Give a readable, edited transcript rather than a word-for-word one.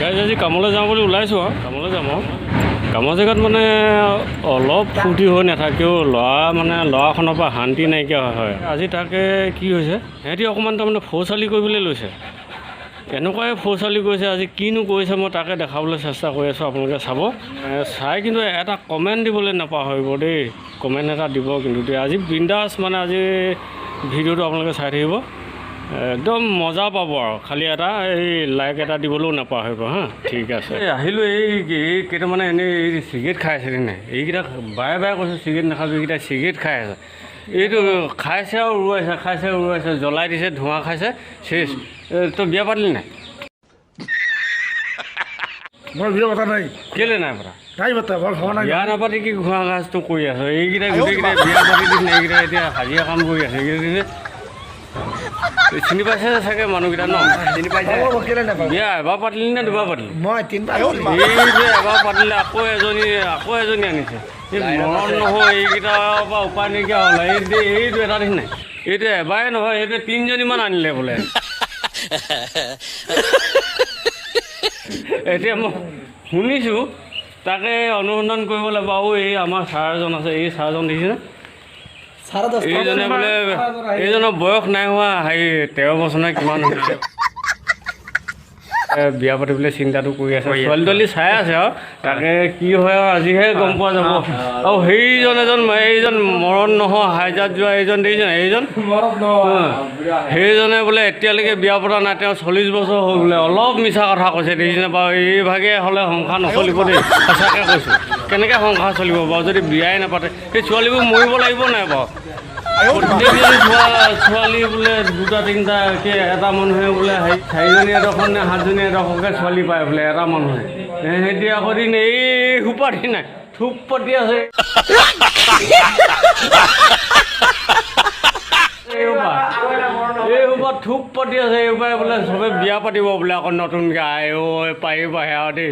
Guys আজি কামলৈ যাওঁ বুলি ওলাইছোঁ আৰু কামলৈ যাম আৰু কামৰ জেগাত মানে অলপ ফূৰ্তি হৈ নাথাকেও ল'ৰাখনৰ পৰা শান্তি নাইকিয়া হয়। আজি তাকে কি হৈছে, সিহঁতি অকণমান তাৰমানে ফৌচালি কৰিবলৈ লৈছে। এনেকুৱাই ফৌচালি কৰিছে, আজি কিনো কৰিছে মই তাকে দেখাবলৈ চেষ্টা কৰি আছোঁ। আপোনালোকে চাব, চাই কিন্তু এটা কমেণ্ট দিবলৈ নাপাহৰিব দেই। কমেণ্ট এটা দিব কিন্তু দেই। আজি বিন্দাছ মানে আজি ভিডিঅ'টো আপোনালোকে চাই থাকিব, একদম মজা পাব আৰু। খালি এটা এই লাইক এটা দিবলৈও নাপাহৰিব হা। ঠিক আছে, আহিলোঁ। এই কেইটামানে এনেই চিগাৰেট খাই আছে নাই, এইকেইটা বাৰে বাৰে কৈছোঁ চিগাৰেট নাখাবি, এইকেইটা চিগাৰেট খাই আছে। এইটো খাইছে আৰু উৰুৱাইছে, খাইছে উৰুৱাইছে, জ্বলাই দিছে, ধোঁৱা খাইছে, চেচ। তই বিয়া পাতিলি নাই? মই বিয়া পতা নাই। কেলৈ নাই পতা? নাই পতা, মই ভবা নাই। বিয়া নাপাতি কি ঘোঁৰা ঘাঁচটো কৰি আছ? এইকেইটা গোটেইকেইটাই বিয়া পাতি দিছে, এইকেইটা এতিয়া হাজিৰা কাম কৰি আছে। এইকেইটা চিনি পাইছে চাগে মানুহকেইটা ন? চিনি পাইছে? বিয়া এবাৰ পাতিলি নে দুবাৰ পাতিলি? মই তিনিবাৰ। এই যে এবাৰ পাতিলে আকৌ এজনী আনিছে। এই মৰণ নহয়, এইকেইটাৰ পৰা উপায় নাইকিয়া হ'ল। এইটো এটা দিন নাই, এইটো এবাৰে নহয়, এইটো 3জনীমান আনিলে বোলে। এতিয়া মই শুনিছোঁ, তাকে অনুসন্ধান কৰিব লাগিব। আৰু এই আমাৰ ছাৰ এজন আছে, এই ছাৰজন দেখিছেনে? এইজনে বোলে এইজনৰ বয়স নাই হোৱা 13 বছৰ নে কিমান হৈছে, বিয়া পাতিবলৈ চিন্তাটো কৰি আছে। ছোৱালী তোৱালী চাই আছে আৰু তাকে কি হয় আৰু আজিহে গম পোৱা যাব। আৰু এইজন মৰণ নহয় হাইজাত যোৱা এইজন দেখিছে নাই? সেইজনে বোলে এতিয়ালৈকে বিয়া পতা নাই, তেওঁ 40 বছৰ হ'ল বোলে। অলপ মিছা কথা কৈছে দেখিছেনে বাৰু? এইভাগে হ'লে সংসাৰ নচলিব দেই, সঁচাকৈ কৈছোঁ। কেনেকৈ সংসাৰ চলিব বাৰু যদি বিয়াই নাপাতে? সেই ছোৱালীবোৰ মৰিব লাগিব নাই বাৰু? প্ৰত্যেকজনী ছোৱালী বোলে 2টা 3টা এটা মানুহে বোলে 4জনী এডোখৰ নে 7জনী এডোখৰকৈ ছোৱালী পায় বোলে এটা মানুহে। সিহঁতি আকৌ দিন এই সোপা দিন নাই, থুপ পাতি আছে। এই সোপা থুপ পাতি আছে, এইবাৰ বোলে চবে বিয়া পাতিব বোলে আকৌ নতুনকৈ। আই ঐ পাৰিবাহে আৰু দেই।